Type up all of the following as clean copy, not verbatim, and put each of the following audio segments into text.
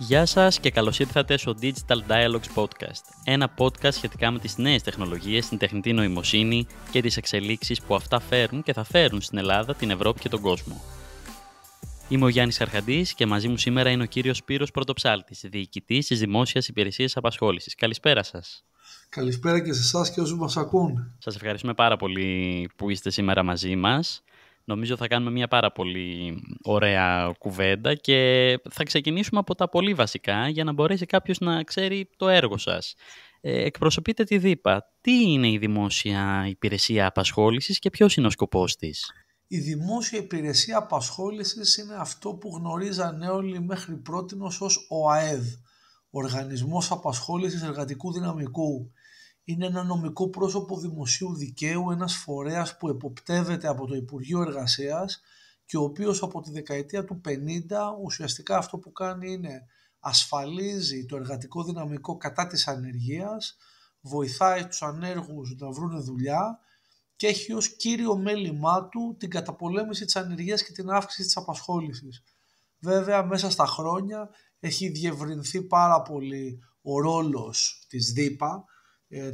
Γεια σας και καλώς ήρθατε στο Digital Dialogues Podcast, ένα podcast σχετικά με τις νέες τεχνολογίες, την τεχνητή νοημοσύνη και τις εξελίξεις που αυτά φέρουν και θα φέρουν στην Ελλάδα, την Ευρώπη και τον κόσμο. Είμαι ο Γιάννης Καρχαντής και μαζί μου σήμερα είναι ο κύριος Σπύρος Πρωτοψάλτης, διοικητής της Δημόσιας Υπηρεσίας Απασχόλησης. Καλησπέρα σας. Καλησπέρα και σε εσάς και όσους μας ακούν. Σας ευχαριστούμε πάρα πολύ που είστε σήμερα μαζί μας. Νομίζω θα κάνουμε μια πάρα πολύ ωραία κουβέντα και θα ξεκινήσουμε από τα πολύ βασικά για να μπορέσει κάποιος να ξέρει το έργο σας. Εκπροσωπείτε τη ΔΥΠΑ. Τι είναι η Δημόσια Υπηρεσία Απασχόλησης και ποιος είναι ο σκοπός της? Η Δημόσια Υπηρεσία Απασχόλησης είναι αυτό που γνωρίζανε όλοι μέχρι πρότινος ως ΟΑΕΔ, Οργανισμός Απασχόλησης Εργατικού Δυναμικού. Είναι ένα νομικό πρόσωπο δημοσίου δικαίου, ένας φορέας που εποπτεύεται από το Υπουργείο Εργασίας και ο οποίος από τη δεκαετία του 50 ουσιαστικά αυτό που κάνει είναι ασφαλίζει το εργατικό δυναμικό κατά της ανεργίας, βοηθάει τους ανέργους να βρουν δουλειά και έχει ως κύριο μέλημά του την καταπολέμηση της ανεργίας και την αύξηση της απασχόλησης. Βέβαια μέσα στα χρόνια έχει διευρυνθεί πάρα πολύ ο ρόλος της ΔΥΠΑ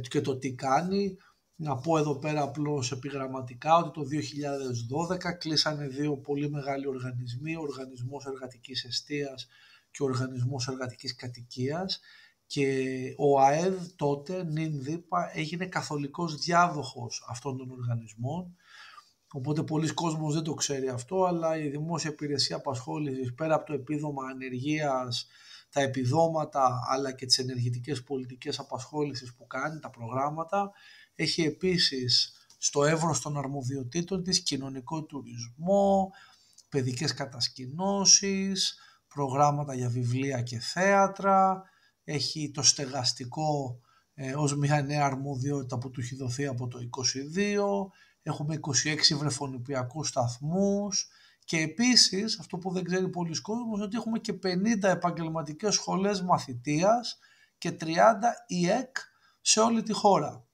και το τι κάνει. Να πω εδώ πέρα απλώς επιγραμματικά ότι το 2012 κλείσανε δύο πολύ μεγάλοι οργανισμοί, ο Οργανισμός Εργατικής Εστίας και ο Οργανισμός Εργατικής Κατοικίας, και ο ΑΕΔ τότε, νυν ΔΥΠΑ, έγινε καθολικός διάδοχος αυτών των οργανισμών. Οπότε πολλοί κόσμος δεν το ξέρει αυτό, αλλά η Δημόσια Υπηρεσία Απασχόλησης πέρα από το επίδομα ανεργίας, τα επιδόματα αλλά και τις ενεργητικές πολιτικές απασχόλησης που κάνει, τα προγράμματα, έχει επίσης στο εύρος των αρμοδιοτήτων της κοινωνικό τουρισμό, παιδικές κατασκηνώσεις, προγράμματα για βιβλία και θέατρα, έχει το στεγαστικό ως μια νέα αρμοδιότητα που του έχει δοθεί από το 2022, έχουμε 26 βρεφονιπιακούς σταθμούς και επίσης αυτό που δεν ξέρει πολλοί κόσμος είναι ότι έχουμε και 50 επαγγελματικές σχολές μαθητείας και 30 ΙΕΚ σε όλη τη χώρα.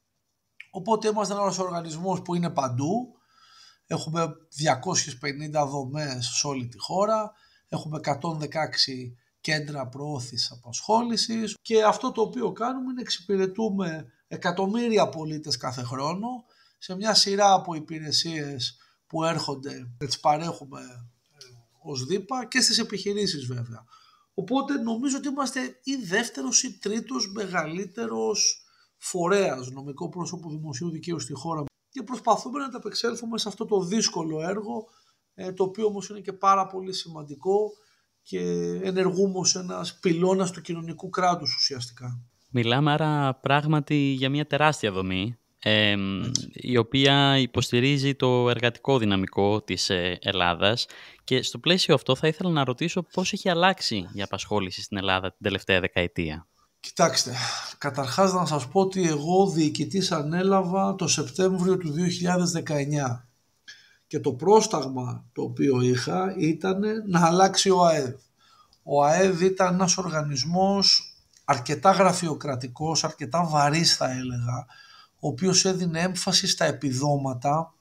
Οπότε είμαστε ένας οργανισμός που είναι παντού, έχουμε 250 δομές σε όλη τη χώρα, έχουμε 116 κέντρα προώθησης απασχόλησης και αυτό το οποίο κάνουμε είναι εξυπηρετούμε εκατομμύρια πολίτες κάθε χρόνο σε μια σειρά από υπηρεσίες που έρχονται, τις παρέχουμε ως ΔΥΠΑ και στις επιχειρήσεις βέβαια. Οπότε νομίζω ότι είμαστε ή δεύτερος ή τρίτος μεγαλύτερος φορέας, νομικό πρόσωπο δημοσίου δικαίου στη χώρα και προσπαθούμε να ανταπεξέλθουμε σε αυτό το δύσκολο έργο, το οποίο όμως είναι και πάρα πολύ σημαντικό και ενεργούμε ως ένας πυλώνας του κοινωνικού κράτους ουσιαστικά. Μιλάμε άρα πράγματι για μια τεράστια δομή, η οποία υποστηρίζει το εργατικό δυναμικό της Ελλάδας και στο πλαίσιο αυτό θα ήθελα να ρωτήσω πώς έχει αλλάξει η απασχόληση στην Ελλάδα την τελευταία δεκαετία. Κοιτάξτε, καταρχάς να σας πω ότι εγώ διοικητής ανέλαβα το Σεπτέμβριο του 2019 και το πρόσταγμα το οποίο είχα ήταν να αλλάξει ο ΑΕΔ. Ο ΑΕΔ ήταν ένας οργανισμός αρκετά γραφειοκρατικός, αρκετά βαρύς θα έλεγα, ο οποίος έδινε έμφαση στα επιδόματα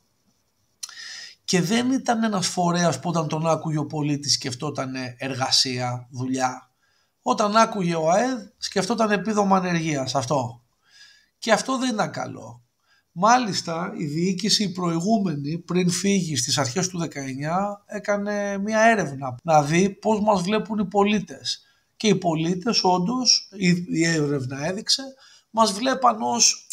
και δεν ήταν ένας φορέας που όταν τον άκουγε ο πολίτης σκεφτόταν εργασία, δουλειά. Όταν άκουγε ο ΑΕΔ σκεφτόταν επίδομα ανεργίας, αυτό. Και αυτό δεν ήταν καλό. Μάλιστα η διοίκηση η προηγούμενη πριν φύγει στις αρχές του 19 έκανε μια έρευνα να δει πώς μας βλέπουν οι πολίτες. Και οι πολίτες όντως, η έρευνα έδειξε, μας βλέπαν ως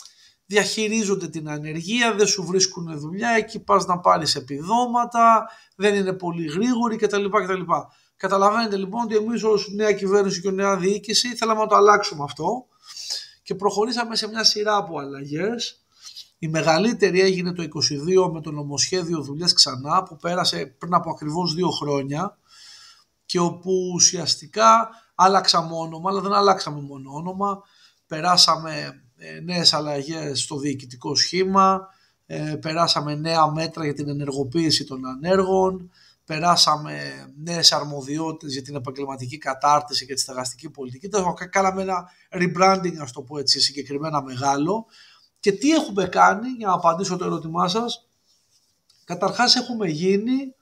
διαχειρίζονται την ανεργία, δεν σου βρίσκουν δουλειά, εκεί πας να πάρεις επιδόματα, δεν είναι πολύ γρήγοροι κτλ. Καταλαβαίνετε λοιπόν ότι εμείς ως νέα κυβέρνηση και νέα διοίκηση θέλαμε να το αλλάξουμε αυτό και προχωρήσαμε σε μια σειρά από αλλαγές. Η μεγαλύτερη έγινε το 2022 με το νομοσχέδιο δουλειές ξανά που πέρασε πριν από ακριβώς 2 χρόνια και όπου ουσιαστικά άλλαξαμε όνομα, αλλά δεν αλλάξαμε μόνο όνομα, περάσαμε νέες αλλαγές στο διοικητικό σχήμα, περάσαμε νέα μέτρα για την ενεργοποίηση των ανέργων, περάσαμε νέες αρμοδιότητες για την επαγγελματική κατάρτιση και τη στεγαστική πολιτική. Κάναμε ένα rebranding, ας το πω έτσι, συγκεκριμένα μεγάλο. Και τι έχουμε κάνει, για να απαντήσω το ερώτημά σας? Καταρχάς έχουμε γίνει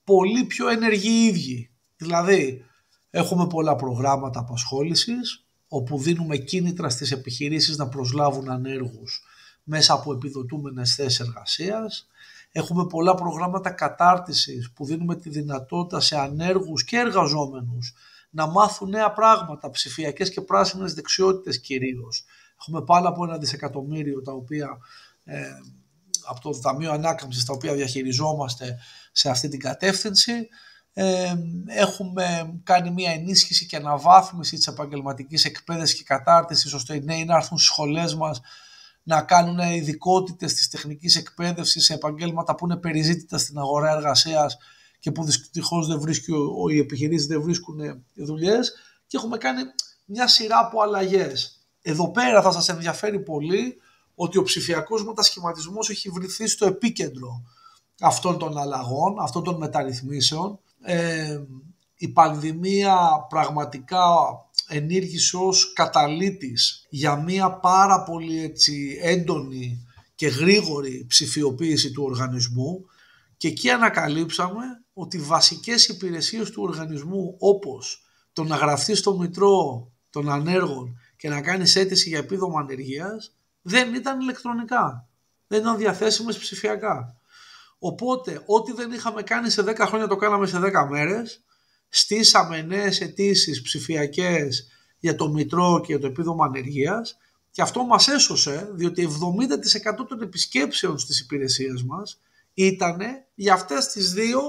πολύ πιο ενεργοί ίδιοι. Δηλαδή Έχουμε πολλά προγράμματα απασχόλησης, όπου δίνουμε κίνητρα στις επιχειρήσεις να προσλάβουν ανέργους μέσα από επιδοτούμενες θέσεις εργασίας. Έχουμε πολλά προγράμματα κατάρτισης που δίνουμε τη δυνατότητα σε ανέργους και εργαζόμενους να μάθουν νέα πράγματα, ψηφιακές και πράσινες δεξιότητες κυρίως. Έχουμε πάνω από 1 δισεκατομμύριο τα οποία, από το Ταμείο Ανάκαμψης, τα οποία διαχειριζόμαστε σε αυτή την κατεύθυνση. Έχουμε κάνει μια ενίσχυση και αναβάθμιση της επαγγελματικής εκπαίδευσης και κατάρτισης, ώστε οι νέοι να έρθουν στις σχολές μας να κάνουν ειδικότητες της τεχνικής εκπαίδευσης σε επαγγέλματα που είναι περιζήτητα στην αγορά εργασίας και που δυστυχώς οι επιχειρήσεις δεν βρίσκουν δουλειές, και έχουμε κάνει μια σειρά από αλλαγές. Εδώ πέρα θα σας ενδιαφέρει πολύ ότι ο ψηφιακός μετασχηματισμός έχει βρεθεί στο επίκεντρο αυτών των αλλαγών, αυτών των μεταρρυθμίσεων. Η πανδημία πραγματικά ενήργησε ως καταλύτης για μια πάρα πολύ έντονη και γρήγορη ψηφιοποίηση του οργανισμού, και εκεί ανακαλύψαμε ότι βασικές υπηρεσίες του οργανισμού, όπως το να γραφτεί στο Μητρό των Ανέργων και να κάνεις αίτηση για επίδομα ανεργίας, δεν ήταν ηλεκτρονικά, δεν ήταν διαθέσιμες ψηφιακά. Οπότε ό,τι δεν είχαμε κάνει σε 10 χρόνια το κάναμε σε 10 μέρες. Στήσαμε νέες αιτήσεις ψηφιακές για το Μητρό και για το επίδομα ανεργίας, και αυτό μας έσωσε, διότι 70% των επισκέψεων στις υπηρεσίες μας ήταν για αυτές τις δύο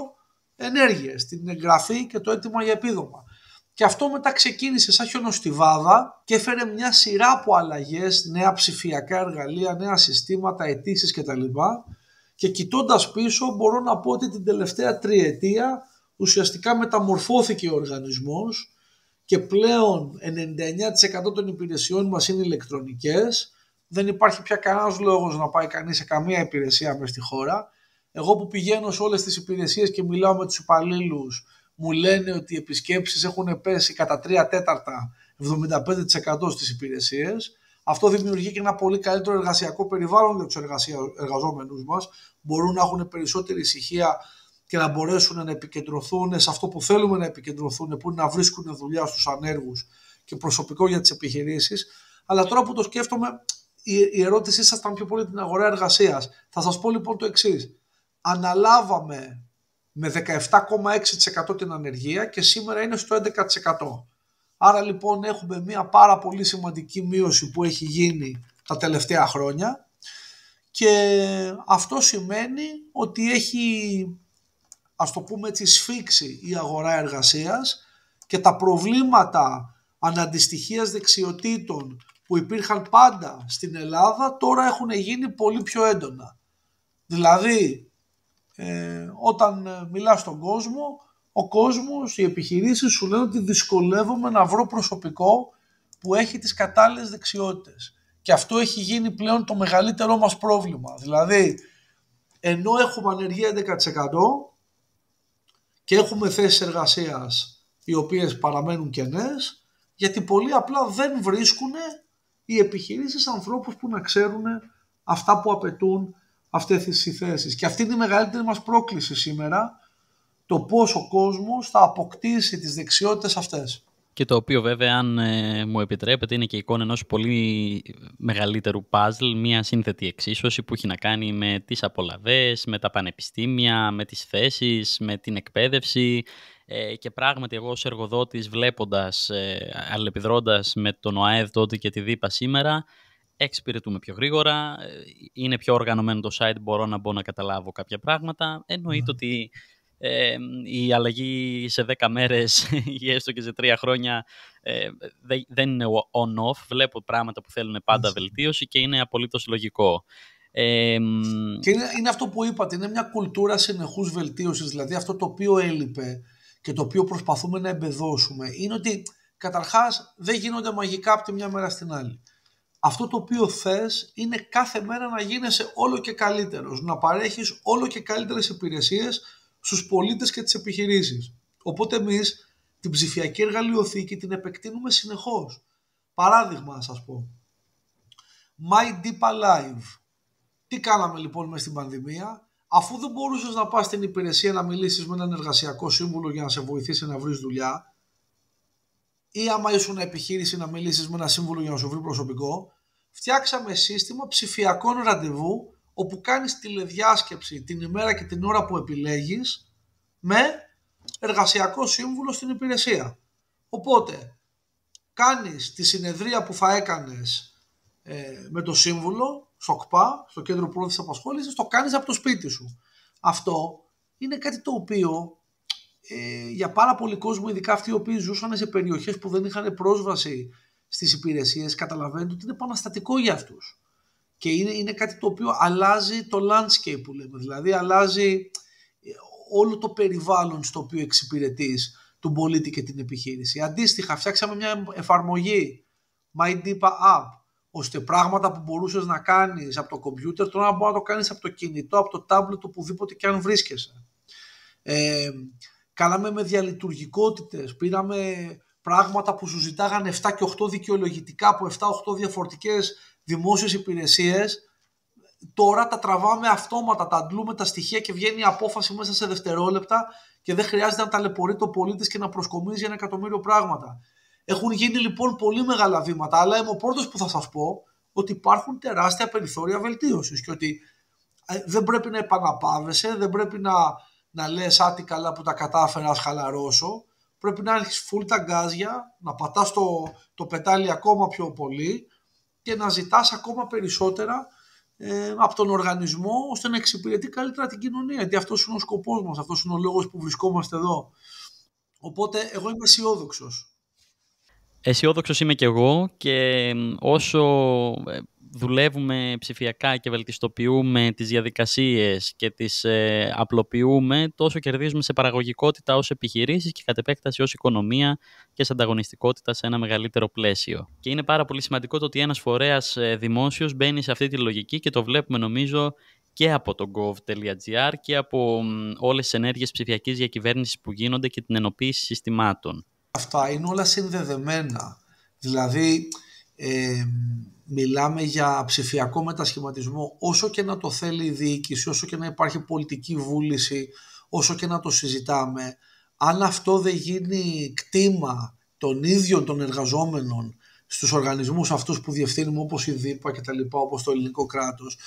ενέργειες, την εγγραφή και το αίτημα για επίδομα. Και αυτό μετά ξεκίνησε σαν χιονοστιβάδα και έφερε μια σειρά από αλλαγές, νέα ψηφιακά εργαλεία, νέα συστήματα, αιτήσεις κτλ. Και κοιτώντας πίσω μπορώ να πω ότι την τελευταία τριετία ουσιαστικά μεταμορφώθηκε ο οργανισμός και πλέον 99% των υπηρεσιών μας είναι ηλεκτρονικές. Δεν υπάρχει πια κανένας λόγος να πάει κανείς σε καμία υπηρεσία μες στη χώρα. Εγώ που πηγαίνω σε όλες τις υπηρεσίες και μιλάω με τους υπαλλήλους, μου λένε ότι οι επισκέψεις έχουν πέσει κατά 3/4, 75% στις υπηρεσίες. Αυτό δημιουργεί και ένα πολύ καλύτερο εργασιακό περιβάλλον για τους εργαζόμενους μας. Μπορούν να έχουν περισσότερη ησυχία και να μπορέσουν να επικεντρωθούν σε αυτό που θέλουμε να επικεντρωθούν, που είναι να βρίσκουν δουλειά στους ανέργους και προσωπικό για τις επιχειρήσεις. Αλλά τώρα που το σκέφτομαι, η ερώτησή σας ήταν πιο πολύ την αγορά εργασίας. Θα σας πω λοιπόν το εξής. Αναλάβαμε με 17,6% την ανεργία και σήμερα είναι στο 11%. Άρα λοιπόν έχουμε μια πάρα πολύ σημαντική μείωση που έχει γίνει τα τελευταία χρόνια, και αυτό σημαίνει ότι έχει, ας το πούμε έτσι, σφίξει η αγορά εργασίας, και τα προβλήματα αναντιστοιχίας δεξιοτήτων που υπήρχαν πάντα στην Ελλάδα τώρα έχουν γίνει πολύ πιο έντονα. Δηλαδή, όταν μιλάς στον κόσμο, ο κόσμος, οι επιχειρήσεις σου λένε ότι δυσκολεύομαι να βρω προσωπικό που έχει τις κατάλληλες δεξιότητες. Και αυτό έχει γίνει πλέον το μεγαλύτερό μας πρόβλημα. Δηλαδή, ενώ έχουμε ανεργία 11% και έχουμε θέσεις εργασίας οι οποίες παραμένουν κενές, γιατί πολύ απλά δεν βρίσκουν οι επιχειρήσεις ανθρώπους που να ξέρουν αυτά που απαιτούν αυτές τις θέσεις. Και αυτή είναι η μεγαλύτερη μας πρόκληση σήμερα, το πώς ο κόσμος θα αποκτήσει τις δεξιότητες αυτές. Και το οποίο βέβαια, αν μου επιτρέπετε, είναι και η εικόνα ενός πολύ μεγαλύτερου παζλ, μια σύνθετη εξίσωση που έχει να κάνει με τις απολαβές, με τα πανεπιστήμια, με τις θέσεις, με την εκπαίδευση, και πράγματι εγώ ως εργοδότης, βλέποντας, αλληλεπιδρώντας με τον ΟΑΕΔ τότε και τη ΔΥΠΑ σήμερα, εξυπηρετούμε πιο γρήγορα, είναι πιο οργανωμένο το site, μπορώ να μπω να καταλάβω κάποια πράγματα. Εννοείται ότι η αλλαγή σε 10 μέρες ή έστω και σε 3 χρόνια δεν είναι on-off. Βλέπω πράγματα που θέλουν πάντα βελτίωση και είναι απολύτως λογικό. Και είναι αυτό που είπατε, είναι μια κουλτούρα συνεχούς βελτίωσης. Δηλαδή αυτό το οποίο έλειπε και το οποίο προσπαθούμε να εμπεδώσουμε είναι ότι καταρχάς δεν γίνονται μαγικά από τη μια μέρα στην άλλη. Αυτό το οποίο θες είναι κάθε μέρα να γίνεσαι όλο και καλύτερος, να παρέχεις όλο και καλύτερες υπηρεσίες στους πολίτες και τις επιχειρήσεις. Οπότε εμείς την ψηφιακή εργαλειοθήκη την επεκτείνουμε συνεχώς. Παράδειγμα να σας πω. My Deepa Live. Τι κάναμε λοιπόν μες στην πανδημία? Αφού δεν μπορούσες να πας στην υπηρεσία να μιλήσεις με έναν εργασιακό σύμβουλο για να σε βοηθήσει να βρεις δουλειά, ή άμα ήσουν επιχείρηση να μιλήσεις με ένα σύμβουλο για να σου βρει προσωπικό, φτιάξαμε σύστημα ψηφιακών ραντεβού όπου κάνεις τηλεδιάσκεψη την ημέρα και την ώρα που επιλέγεις με εργασιακό σύμβουλο στην υπηρεσία. Οπότε κάνεις τη συνεδρία που θα έκανες με το σύμβουλο στο ΚΠΑ, στο Κέντρο Πρόθεσης Απασχόλησης, το κάνεις από το σπίτι σου. Αυτό είναι κάτι το οποίο για πάρα πολλοί κόσμο, ειδικά αυτοί οι οποίοι ζούσαν σε περιοχές που δεν είχαν πρόσβαση στις υπηρεσίες, καταλαβαίνετε ότι είναι επαναστατικό για αυτούς. Και είναι κάτι το οποίο αλλάζει το landscape που λέμε, δηλαδή αλλάζει όλο το περιβάλλον στο οποίο εξυπηρετείς τον πολίτη και την επιχείρηση. Αντίστοιχα, φτιάξαμε μια εφαρμογή, MyDipa App, ώστε πράγματα που μπορούσες να κάνεις από το κομπιούτερ, τώρα μπορεί να το κάνεις από το κινητό, από το tablet, οπουδήποτε και αν βρίσκεσαι. Κάναμε με διαλειτουργικότητες, πήραμε πράγματα που σου ζητάγανε 7 και 8 δικαιολογητικά από 7-8 διαφορετικές δημόσιες υπηρεσίες. Τώρα τα τραβάμε αυτόματα, τα αντλούμε τα στοιχεία και βγαίνει η απόφαση μέσα σε δευτερόλεπτα και δεν χρειάζεται να ταλαιπωρεί το πολίτης και να προσκομίζει 1.000.000 πράγματα. Έχουν γίνει λοιπόν πολύ μεγάλα βήματα, αλλά είμαι ο πρώτος που θα σας πω ότι υπάρχουν τεράστια περιθώρια βελτίωσης και ότι δεν πρέπει να επαναπάβεσαι, δεν πρέπει να λες άτι καλά που τα κατάφερα, ας χαλαρώσω. Πρέπει να έχεις full τα γκάζια, να πατάς το πετάλι ακόμα πιο πολύ και να ζητάς ακόμα περισσότερα από τον οργανισμό ώστε να εξυπηρετεί καλύτερα την κοινωνία. Γιατί αυτός είναι ο σκοπός μας, αυτός είναι ο λόγος που βρισκόμαστε εδώ. Οπότε εγώ είμαι αισιόδοξος. Αισιόδοξος είμαι κι εγώ και όσο δουλεύουμε ψηφιακά και βελτιστοποιούμε τις διαδικασίες και τις απλοποιούμε, τόσο κερδίζουμε σε παραγωγικότητα ως επιχειρήσεις και κατ' επέκταση ως οικονομία και σε ανταγωνιστικότητα σε ένα μεγαλύτερο πλαίσιο. Και είναι πάρα πολύ σημαντικό το ότι ένας φορέας δημόσιος μπαίνει σε αυτή τη λογική και το βλέπουμε νομίζω και από το gov.gr και από όλες τις ενέργειες ψηφιακής διακυβέρνησης που γίνονται και την ενοποίηση συστημάτων. Αυτά είναι όλα συνδεδεμένα. Δηλαδή μιλάμε για ψηφιακό μετασχηματισμό, όσο και να το θέλει η διοίκηση, όσο και να υπάρχει πολιτική βούληση, όσο και να το συζητάμε, αν αυτό δεν γίνει κτήμα των ίδιων των εργαζόμενων στους οργανισμούς αυτούς που διευθύνουμε, όπως η ΔΥΠΑ και τα λοιπά, όπως το ελληνικό κράτος,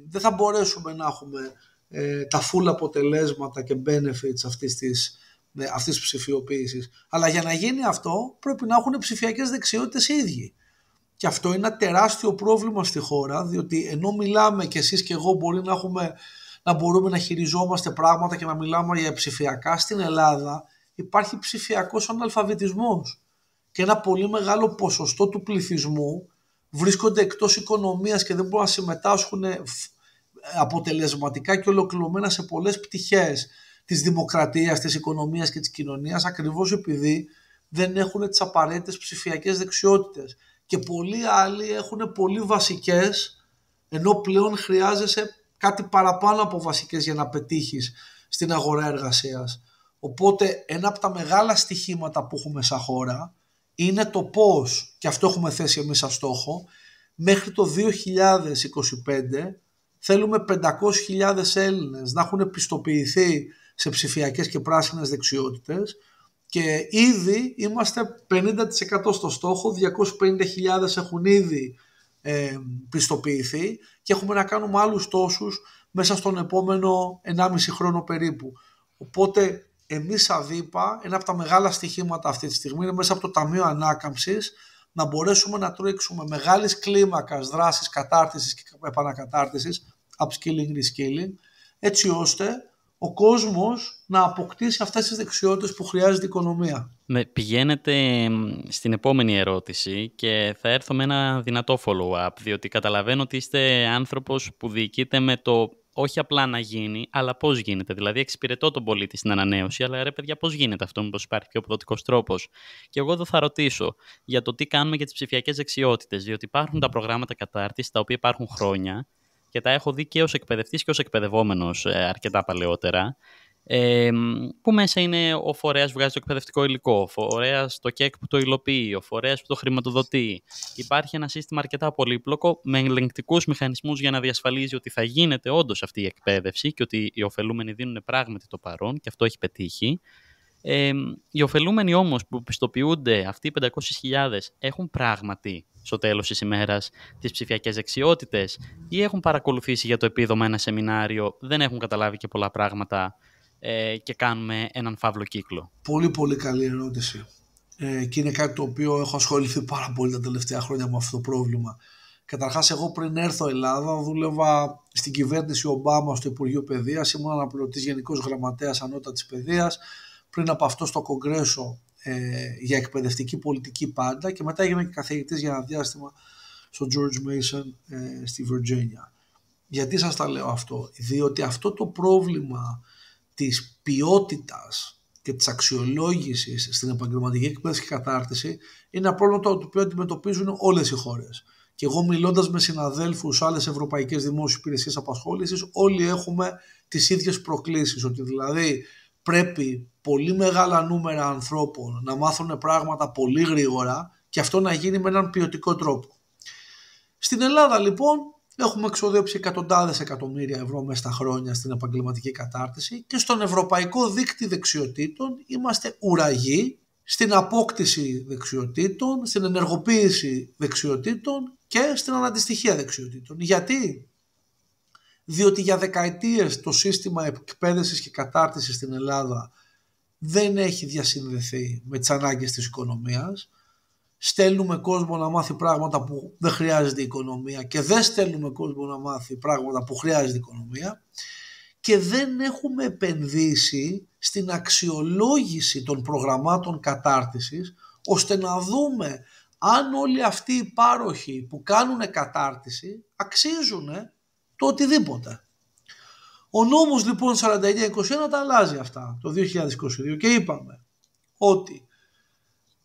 δεν θα μπορέσουμε να έχουμε τα full αποτελέσματα και benefits αυτής της ψηφιοποίησης. Αλλά για να γίνει αυτό πρέπει να έχουν ψηφιακές δεξιότητες οι ίδιοι. Και αυτό είναι ένα τεράστιο πρόβλημα στη χώρα, διότι ενώ μιλάμε και εσείς και εγώ μπορεί να μπορούμε να χειριζόμαστε πράγματα και να μιλάμε για ψηφιακά, στην Ελλάδα υπάρχει ψηφιακός αναλφαβητισμός και ένα πολύ μεγάλο ποσοστό του πληθυσμού βρίσκονται εκτός οικονομίας και δεν μπορούν να συμμετάσχουν αποτελεσματικά και ολοκληρωμένα σε πολλές πτυχές της δημοκρατίας, της οικονομίας και της κοινωνίας, ακριβώς επειδή δεν έχουν τις απαραίτητες ψηφιακές δεξιότητες. Και πολλοί άλλοι έχουν πολύ βασικές, ενώ πλέον χρειάζεσαι κάτι παραπάνω από βασικές για να πετύχεις στην αγορά εργασίας. Οπότε ένα από τα μεγάλα στοιχήματα που έχουμε σαν χώρα είναι το πώς, και αυτό έχουμε θέσει εμείς σαν στόχο, μέχρι το 2025 θέλουμε 500.000 Έλληνες να έχουν πιστοποιηθεί σε ψηφιακές και πράσινες δεξιότητες και ήδη είμαστε 50% στο στόχο, 250.000 έχουν ήδη πιστοποιηθεί και έχουμε να κάνουμε άλλους τόσους μέσα στον επόμενο 1,5 χρόνο περίπου. Οπότε εμείς σαν ΔΥΠΑ, ένα από τα μεγάλα στοιχήματα αυτή τη στιγμή είναι μέσα από το Ταμείο Ανάκαμψης να μπορέσουμε να τρέξουμε μεγάλης κλίμακας δράσεις κατάρτισης και επανακατάρτισης, upskilling, reskilling, έτσι ώστε ο κόσμος να αποκτήσει αυτές τις δεξιότητες που χρειάζεται η οικονομία. Πηγαίνετε στην επόμενη ερώτηση και θα έρθω με ένα δυνατό follow-up, διότι καταλαβαίνω ότι είστε άνθρωπος που διοικείται με το όχι απλά να γίνει, αλλά πώς γίνεται. Δηλαδή, εξυπηρετώ τον πολίτη στην ανανέωση, αλλά ρε παιδιά, πώς γίνεται αυτό, μήπως υπάρχει πιο αποδοτικός τρόπος. Και εγώ εδώ θα ρωτήσω για το τι κάνουμε για τις ψηφιακές δεξιότητες, διότι υπάρχουν τα προγράμματα κατάρτισης τα οποία υπάρχουν χρόνια και τα έχω δει και ως εκπαιδευτής και ως εκπαιδευόμενος αρκετά παλαιότερα, που μέσα είναι ο φορέας που βγάζει το εκπαιδευτικό υλικό, ο φορέας το ΚΕΚ που το υλοποιεί, ο φορέας που το χρηματοδοτεί. Υπάρχει ένα σύστημα αρκετά πολύπλοκο με ελεγκτικούς μηχανισμούς για να διασφαλίζει ότι θα γίνεται όντως αυτή η εκπαίδευση και ότι οι ωφελούμενοι δίνουν πράγματι το παρόν και αυτό έχει πετύχει. Οι ωφελούμενοι όμως που πιστοποιούνται, αυτοί οι 500.000, έχουν πράγματι στο τέλος της ημέρας τις ψηφιακές δεξιότητες ή έχουν παρακολουθήσει για το επίδομα ένα σεμινάριο, δεν έχουν καταλάβει και πολλά πράγματα και κάνουμε έναν φαύλο κύκλο? Πολύ πολύ καλή ερώτηση. Και είναι κάτι το οποίο έχω ασχοληθεί πάρα πολύ τα τελευταία χρόνια με αυτό το πρόβλημα. Καταρχάς, εγώ πριν έρθω Ελλάδα δούλευα στην κυβέρνηση Ομπάμα στο Υπουργείο Παιδείας, ήμουν αναπληρωτής Γενικός Γραμματέας Ανώτατης Παιδείας, πριν από αυτό στο Κογκρέσο για εκπαιδευτική πολιτική πάντα, και μετά έγινα και καθηγητής για ένα διάστημα στο George Mason στη Βιρτζίνια. Γιατί σας τα λέω αυτό? Διότι αυτό το πρόβλημα της ποιότητας και της αξιολόγησης στην επαγγελματική εκπαίδευση και κατάρτιση είναι ένα πρόβλημα το οποίο αντιμετωπίζουν όλες οι χώρες. Και εγώ, μιλώντας με συναδέλφους άλλες ευρωπαϊκές δημόσιες υπηρεσίες απασχόλησης, όλοι έχουμε τις ίδιες προκλήσεις, ότι δηλαδή πρέπει πολύ μεγάλα νούμερα ανθρώπων να μάθουν πράγματα πολύ γρήγορα και αυτό να γίνει με έναν ποιοτικό τρόπο. Στην Ελλάδα λοιπόν έχουμε εξοδέψει εκατοντάδες εκατομμύρια ευρώ μέσα στα χρόνια στην επαγγελματική κατάρτιση και στον Ευρωπαϊκό Δίκτυο Δεξιοτήτων είμαστε ουραγοί στην απόκτηση δεξιοτήτων, στην ενεργοποίηση δεξιοτήτων και στην αναντιστοιχεία δεξιοτήτων. Γιατί? Διότι για δεκαετίες το σύστημα εκπαίδευσης και κατάρτισης στην Ελλάδα δεν έχει διασυνδεθεί με τις ανάγκες της οικονομίας. Στέλνουμε κόσμο να μάθει πράγματα που δεν χρειάζεται η οικονομία και δεν στέλνουμε κόσμο να μάθει πράγματα που χρειάζεται η οικονομία, και δεν έχουμε επενδύσει στην αξιολόγηση των προγραμμάτων κατάρτισης ώστε να δούμε αν όλοι αυτοί οι πάροχοι που κάνουν κατάρτιση αξίζουν το οτιδήποτε. Ο νόμος λοιπόν 4921 τα αλλάζει αυτά το 2022 και είπαμε ότι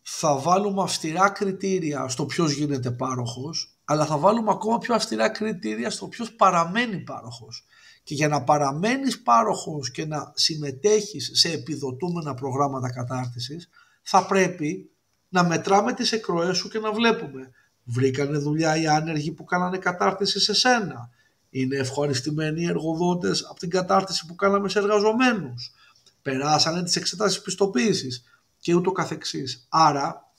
θα βάλουμε αυστηρά κριτήρια στο ποιος γίνεται πάροχος, αλλά θα βάλουμε ακόμα πιο αυστηρά κριτήρια στο ποιος παραμένει πάροχος. Και για να παραμένεις πάροχος και να συμμετέχεις σε επιδοτούμενα προγράμματα κατάρτισης, θα πρέπει να μετράμε τις εκροές σου και να βλέπουμε βρήκανε δουλειά οι άνεργοι που κάνανε κατάρτιση σε σένα, είναι ευχαριστημένοι οι εργοδότες από την κατάρτιση που κάναμε σε εργαζομένους, περάσανε τις εξετάσεις πιστοποίησης και ούτω καθεξής. Άρα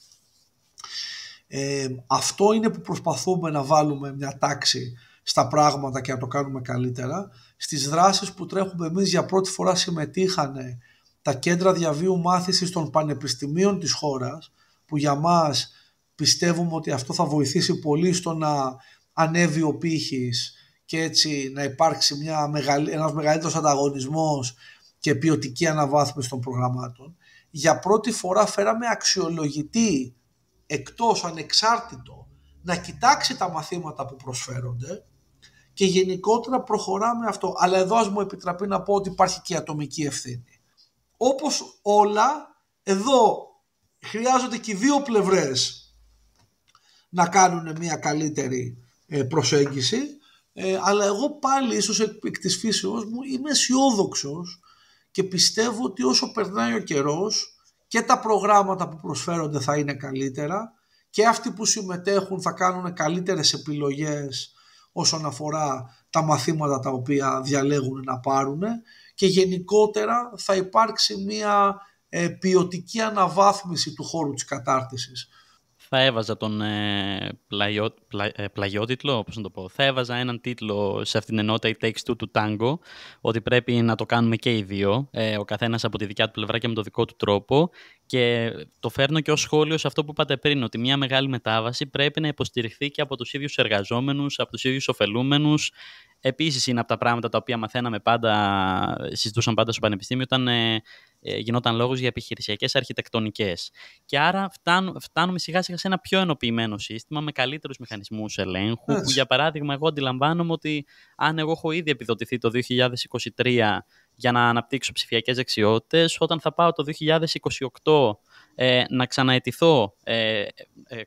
αυτό είναι που προσπαθούμε να βάλουμε μια τάξη στα πράγματα και να το κάνουμε καλύτερα. Στις δράσεις που τρέχουμε εμείς, για πρώτη φορά συμμετείχανε τα κέντρα διαβίου μάθησης των πανεπιστημίων της χώρας, που για μας πιστεύουμε ότι αυτό θα βοηθήσει πολύ στο να ανέβει ο πύχης και έτσι να υπάρξει ένας μεγαλύτερος ανταγωνισμός και ποιοτική αναβάθμιση των προγραμμάτων. Για πρώτη φορά φέραμε αξιολογητή εκτός, ανεξάρτητο, να κοιτάξει τα μαθήματα που προσφέρονται και γενικότερα προχωράμε αυτό. Αλλά εδώ ας μου επιτραπεί να πω ότι υπάρχει και η ατομική ευθύνη. Όπως όλα, εδώ χρειάζονται και οι δύο πλευρές να κάνουν μια καλύτερη προσέγγιση, αλλά εγώ πάλι ίσως εκ της φύσεως μου είμαι αισιόδοξος και πιστεύω ότι όσο περνάει ο καιρός και τα προγράμματα που προσφέρονται θα είναι καλύτερα και αυτοί που συμμετέχουν θα κάνουν καλύτερες επιλογές όσον αφορά τα μαθήματα τα οποία διαλέγουν να πάρουν και γενικότερα θα υπάρξει μια ποιοτική αναβάθμιση του χώρου της κατάρτισης. Θα έβαζα τον πλαγιότιτλο, πώς να το πω. Θα έβαζα έναν τίτλο σε αυτήν την ενότητα, «It Takes Two» του Tango, ότι πρέπει να το κάνουμε και οι δύο, ο καθένας από τη δικιά του πλευρά και με το δικό του τρόπο. Και το φέρνω και ως σχόλιο σε αυτό που είπατε πριν, ότι μια μεγάλη μετάβαση πρέπει να υποστηριχθεί και από τους ίδιους εργαζόμενους, από τους ίδιους ωφελούμενους. Επίσης είναι από τα πράγματα τα οποία μαθαίναμε πάντα, συζητούσαν πάντα στο πανεπιστήμιο όταν γινόταν λόγος για επιχειρησιακές αρχιτεκτονικές. Και άρα φτάνουμε σιγά σιγά σε ένα πιο ενοποιημένο σύστημα με καλύτερους μηχανισμούς ελέγχου. Που για παράδειγμα, εγώ αντιλαμβάνομαι ότι αν εγώ έχω ήδη επιδοτηθεί το 2023 για να αναπτύξω ψηφιακές δεξιότητες, όταν θα πάω το 2028 να ξανααιτηθώ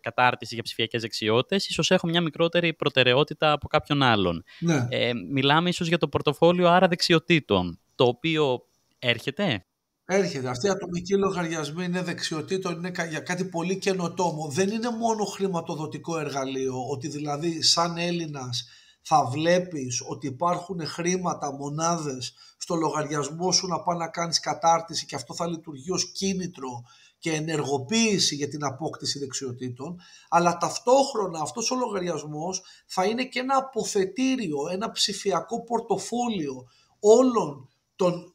κατάρτιση για ψηφιακές δεξιότητες, ίσως έχω μια μικρότερη προτεραιότητα από κάποιον άλλον. Ναι. Μιλάμε ίσως για το πορτοφόλιο άρα δεξιοτήτων, το οποίο έρχεται. Έρχεται. Αυτή η ατομική λογαριασμή είναι δεξιοτήτων, είναι για κάτι πολύ καινοτόμο. Δεν είναι μόνο χρηματοδοτικό εργαλείο, ότι δηλαδή σαν Έλληνας θα βλέπεις ότι υπάρχουν χρήματα, μονάδες στο λογαριασμό σου να πάει να κάνεις κατάρτιση και αυτό θα λειτουργεί ως κίνητρο και ενεργοποίηση για την απόκτηση δεξιοτήτων, αλλά ταυτόχρονα αυτός ο λογαριασμός θα είναι και ένα αποθετήριο, ένα ψηφιακό πορτοφόλιο όλων των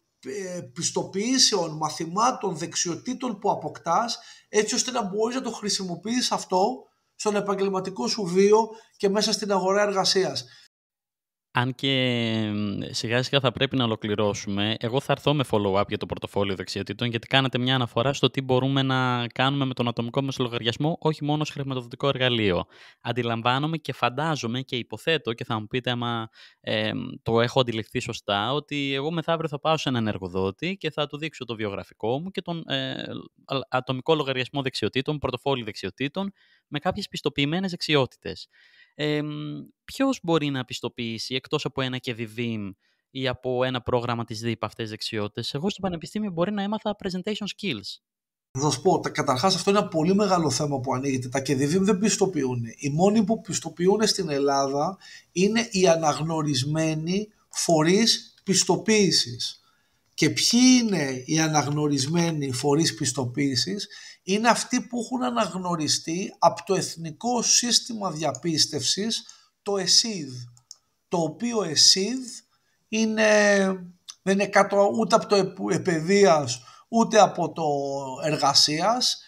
πιστοποιήσεων, μαθημάτων, δεξιοτήτων που αποκτάς, έτσι ώστε να μπορείς να το χρησιμοποιείς αυτό στον επαγγελματικό σου βίο και μέσα στην αγορά εργασίας. Αν και σιγά σιγά θα πρέπει να ολοκληρώσουμε, εγώ θα έρθω με follow-up για το πορτοφόλιο δεξιοτήτων, γιατί κάνατε μια αναφορά στο τι μπορούμε να κάνουμε με τον ατομικό μας λογαριασμό, όχι μόνο ως χρηματοδοτικό εργαλείο. Αντιλαμβάνομαι και φαντάζομαι και υποθέτω, και θα μου πείτε άμα το έχω αντιληφθεί σωστά, ότι εγώ μεθαύριο θα πάω σε έναν εργοδότη και θα του δείξω το βιογραφικό μου και τον ατομικό λογαριασμό δεξιοτήτων, πορτοφόλιο δεξιοτήτων, με κάποιες πιστοποιημένες δεξιότητες. Ποιος μπορεί να πιστοποιήσει εκτός από ένα και Vivim ή από ένα πρόγραμμα της ΔΥΠ αυτές τις δεξιότητες? Εγώ στο πανεπιστήμιο μπορεί να έμαθα presentation skills. Θα σου πω, καταρχάς αυτό είναι ένα πολύ μεγάλο θέμα που ανοίγεται. Τα KEDVIM δεν πιστοποιούν. Οι μόνοι που πιστοποιούν στην Ελλάδα είναι οι αναγνωρισμένοι φορείς πιστοποίησης. Και ποιοι είναι οι αναγνωρισμένοι φορείς πιστοποίησης? Είναι αυτοί που έχουν αναγνωριστεί από το Εθνικό Σύστημα Διαπίστευσης, το ΕΣΥΔ. Το οποίο ΕΣΥΔ δεν είναι κάτω ούτε από το επαιδείας ούτε από το εργασίας,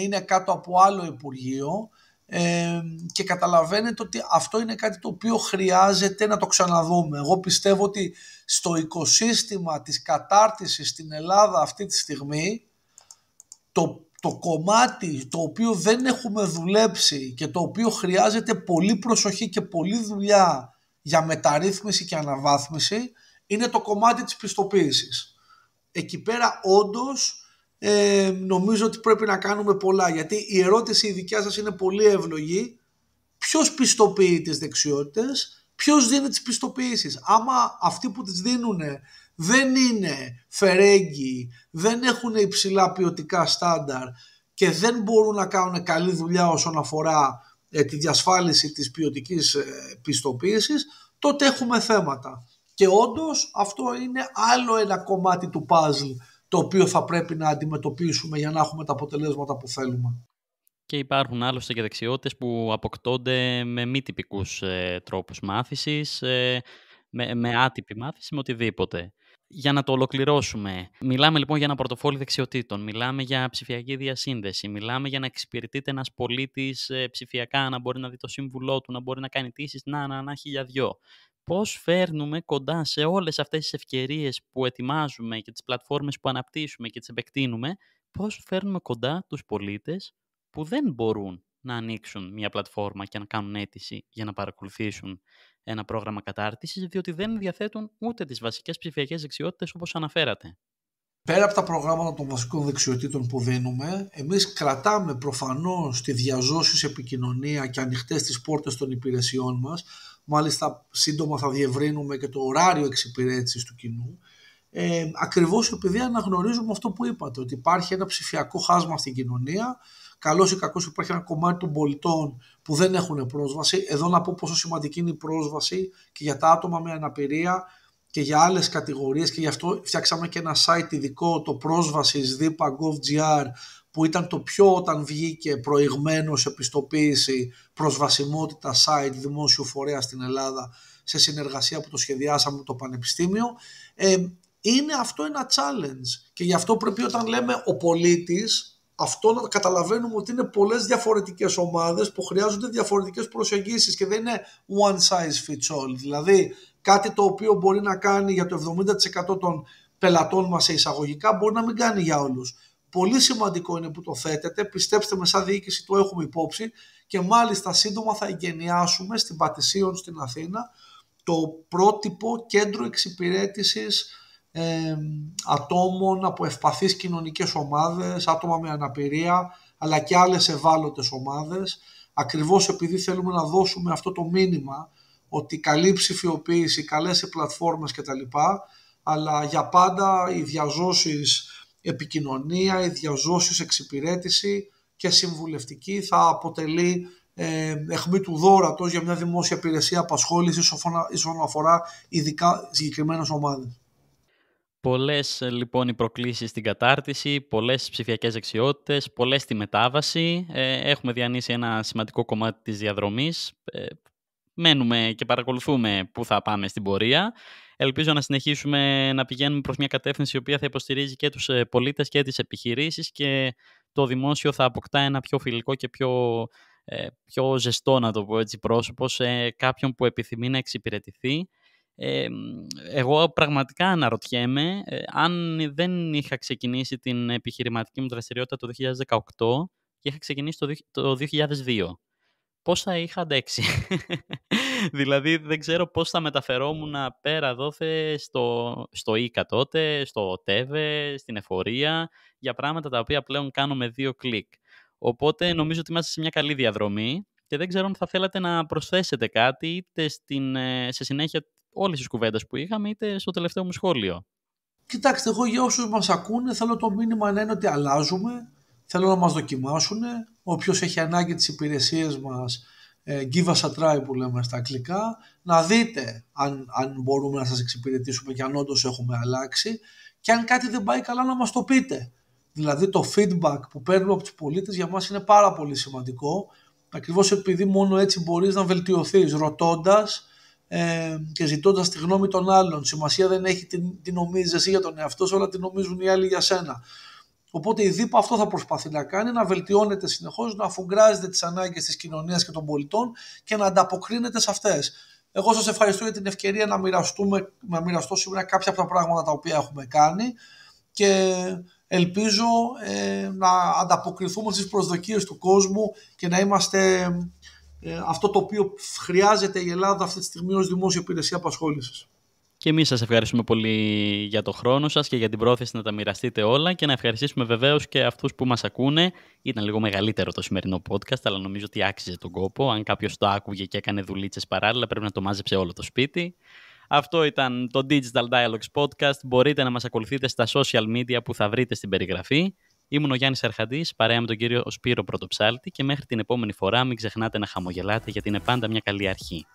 είναι κάτω από άλλο Υπουργείο και καταλαβαίνετε ότι αυτό είναι κάτι το οποίο χρειάζεται να το ξαναδούμε. Εγώ πιστεύω ότι στο οικοσύστημα της κατάρτισης στην Ελλάδα αυτή τη στιγμή το κομμάτι το οποίο δεν έχουμε δουλέψει και το οποίο χρειάζεται πολύ προσοχή και πολλή δουλειά για μεταρρύθμιση και αναβάθμιση είναι το κομμάτι της πιστοποίησης. Εκεί πέρα όντως νομίζω ότι πρέπει να κάνουμε πολλά, γιατί η ερώτηση η δικιά σας είναι πολύ εύλογη. Ποιος πιστοποιεί τις δεξιότητες, ποιος δίνει τις πιστοποιήσεις? Άμα αυτοί που τις δίνουν δεν είναι φερέγγοι, δεν έχουν υψηλά ποιοτικά στάνταρ και δεν μπορούν να κάνουν καλή δουλειά όσον αφορά τη διασφάλιση της ποιοτικής πιστοποίησης, τότε έχουμε θέματα. Και όντως αυτό είναι άλλο ένα κομμάτι του puzzle το οποίο θα πρέπει να αντιμετωπίσουμε για να έχουμε τα αποτελέσματα που θέλουμε. Και υπάρχουν άλλωστε και δεξιότητες που αποκτώνται με μη τυπικούς τρόπους μάθησης, με άτυπη μάθηση, με οτιδήποτε. Για να το ολοκληρώσουμε, μιλάμε λοιπόν για ένα πορτοφόλι δεξιοτήτων, μιλάμε για ψηφιακή διασύνδεση, μιλάμε για να εξυπηρετείται ένας πολίτης ψηφιακά, να μπορεί να δει το σύμβουλό του, να μπορεί να κάνει αιτήσεις, να χιλιαδιό. Πώς φέρνουμε κοντά σε όλες αυτές τις ευκαιρίες που ετοιμάζουμε και τις πλατφόρμες που αναπτύσσουμε και τις επεκτείνουμε, πώς φέρνουμε κοντά τους πολίτες που δεν μπορούν να ανοίξουν μια πλατφόρμα και να κάνουν αίτηση για να παρακολουθήσουν ένα πρόγραμμα κατάρτισης, διότι δεν διαθέτουν ούτε τις βασικές ψηφιακές δεξιότητες όπως αναφέρατε. Πέρα από τα προγράμματα των βασικών δεξιοτήτων που δίνουμε, εμείς κρατάμε προφανώς τη διαζώσης επικοινωνία και ανοιχτές τις πόρτες των υπηρεσιών μας. Μάλιστα σύντομα θα διευρύνουμε και το ωράριο εξυπηρέτησης του κοινού. Ακριβώς επειδή αναγνωρίζουμε αυτό που είπατε, ότι υπάρχει ένα ψηφιακό χάσμα στην κοινωνία. Καλώς ή κακώς υπάρχει ένα κομμάτι των πολιτών που δεν έχουν πρόσβαση. Εδώ να πω πόσο σημαντική είναι η πρόσβαση και για τα άτομα με αναπηρία και για άλλες κατηγορίες, και γι' αυτό φτιάξαμε και ένα site ειδικό, το πρόσβασης DIPA.gov.gr, που ήταν το πιο, όταν βγήκε προηγμένο σε πιστοποίηση προσβασιμότητα site δημόσιου φορέα στην Ελλάδα, σε συνεργασία που το σχεδιάσαμε με το Πανεπιστήμιο. Είναι αυτό ένα challenge και γι' αυτό πρέπει, όταν λέμε ο πολίτης, αυτό να καταλαβαίνουμε ότι είναι πολλές διαφορετικές ομάδες που χρειάζονται διαφορετικές προσεγγίσεις και δεν είναι one size fits all. Δηλαδή κάτι το οποίο μπορεί να κάνει για το 70% των πελατών μας σε εισαγωγικά μπορεί να μην κάνει για όλους. Πολύ σημαντικό είναι που το θέτετε, πιστέψτε με, σαν διοίκηση το έχουμε υπόψη και μάλιστα σύντομα θα εγκαινιάσουμε στην Πατησίων στην Αθήνα το πρότυπο κέντρο εξυπηρέτησης ατόμων από ευπαθείς κοινωνικές ομάδες, άτομα με αναπηρία, αλλά και άλλες ευάλωτες ομάδες, ακριβώς επειδή θέλουμε να δώσουμε αυτό το μήνυμα ότι καλή ψηφιοποίηση, καλές οι πλατφόρμες κτλ, αλλά για πάντα η διαζώσεις επικοινωνία, η διαζώσεις εξυπηρέτηση και συμβουλευτική θα αποτελεί αιχμή του δώρατος για μια δημόσια υπηρεσία απασχόλησης όσον αφορά ειδικά συγκεκριμένες ομάδες. Πολλές λοιπόν οι προκλήσεις στην κατάρτιση, πολλές ψηφιακές δεξιότητες, πολλές στη μετάβαση. Έχουμε διανύσει ένα σημαντικό κομμάτι της διαδρομής. Μένουμε και παρακολουθούμε πού θα πάμε στην πορεία. Ελπίζω να συνεχίσουμε να πηγαίνουμε προς μια κατεύθυνση η οποία θα υποστηρίζει και τους πολίτες και τις επιχειρήσεις και το δημόσιο θα αποκτά ένα πιο φιλικό και πιο ζεστό, να το πω έτσι, πρόσωπο σε κάποιον που επιθυμεί να εξυπηρετηθεί. Εγώ πραγματικά αναρωτιέμαι αν δεν είχα ξεκινήσει την επιχειρηματική μου δραστηριότητα το 2018 και είχα ξεκινήσει το 2002. Πώς θα είχα αντέξει. Δηλαδή δεν ξέρω πώς θα μεταφερόμουν πέρα δόθε στο ΙΚΑ τότε, στο ΤΕΒΕ, στην εφορία, για πράγματα τα οποία πλέον κάνω με 2 κλικ. Οπότε νομίζω ότι είμαστε σε μια καλή διαδρομή και δεν ξέρω αν θα θέλατε να προσθέσετε κάτι είτε σε συνέχεια όλης της κουβέντας που είχαμε είτε στο τελευταίο μου σχόλιο. Κοιτάξτε, εγώ για όσους μας ακούνε θέλω το μήνυμα να είναι ότι αλλάζουμε, θέλω να μας δοκιμάσουν. Όποιος έχει ανάγκη τις υπηρεσίες μας, give us a try που λέμε στα αγγλικά, να δείτε αν μπορούμε να σας εξυπηρετήσουμε και αν όντως έχουμε αλλάξει, και αν κάτι δεν πάει καλά να μας το πείτε. Δηλαδή το feedback που παίρνουμε από τους πολίτες για μας είναι πάρα πολύ σημαντικό, ακριβώς επειδή μόνο έτσι μπορείς να βελτιωθείς, ρωτώντας και ζητώντας τη γνώμη των άλλων. Σημασία δεν έχει τι νομίζεις εσύ για τον εαυτό σου, αλλά τι νομίζουν οι άλλοι για σένα. Οπότε η ΔΥΠΑ αυτό θα προσπαθεί να κάνει, να βελτιώνεται συνεχώς, να αφουγκράζεται τις ανάγκες της κοινωνίας και των πολιτών και να ανταποκρίνεται σε αυτές. Εγώ σας ευχαριστώ για την ευκαιρία να μοιραστώ σήμερα κάποια από τα πράγματα τα οποία έχουμε κάνει και ελπίζω να ανταποκριθούμε στις προσδοκίες του κόσμου και να είμαστε αυτό το οποίο χρειάζεται η Ελλάδα αυτή τη στιγμή ως δημόσια υπηρεσία απασχόλησης. Και εμείς σας ευχαριστούμε πολύ για το χρόνο σας και για την πρόθεση να τα μοιραστείτε όλα και να ευχαριστήσουμε βεβαίως και αυτούς που μας ακούνε. Ήταν λίγο μεγαλύτερο το σημερινό podcast, αλλά νομίζω ότι άξιζε τον κόπο. Αν κάποιος το άκουγε και έκανε δουλίτσες παράλληλα, πρέπει να το μάζεψε όλο το σπίτι. Αυτό ήταν το Digital Dialogues Podcast. Μπορείτε να μας ακολουθείτε στα social media που θα βρείτε στην περιγραφή. Ήμουν ο Γιάννης Αρχαντής, παρέα με τον κύριο Σπύρο Πρωτοψάλτη και μέχρι την επόμενη φορά μην ξεχνάτε να χαμογελάτε γιατί είναι πάντα μια καλή αρχή.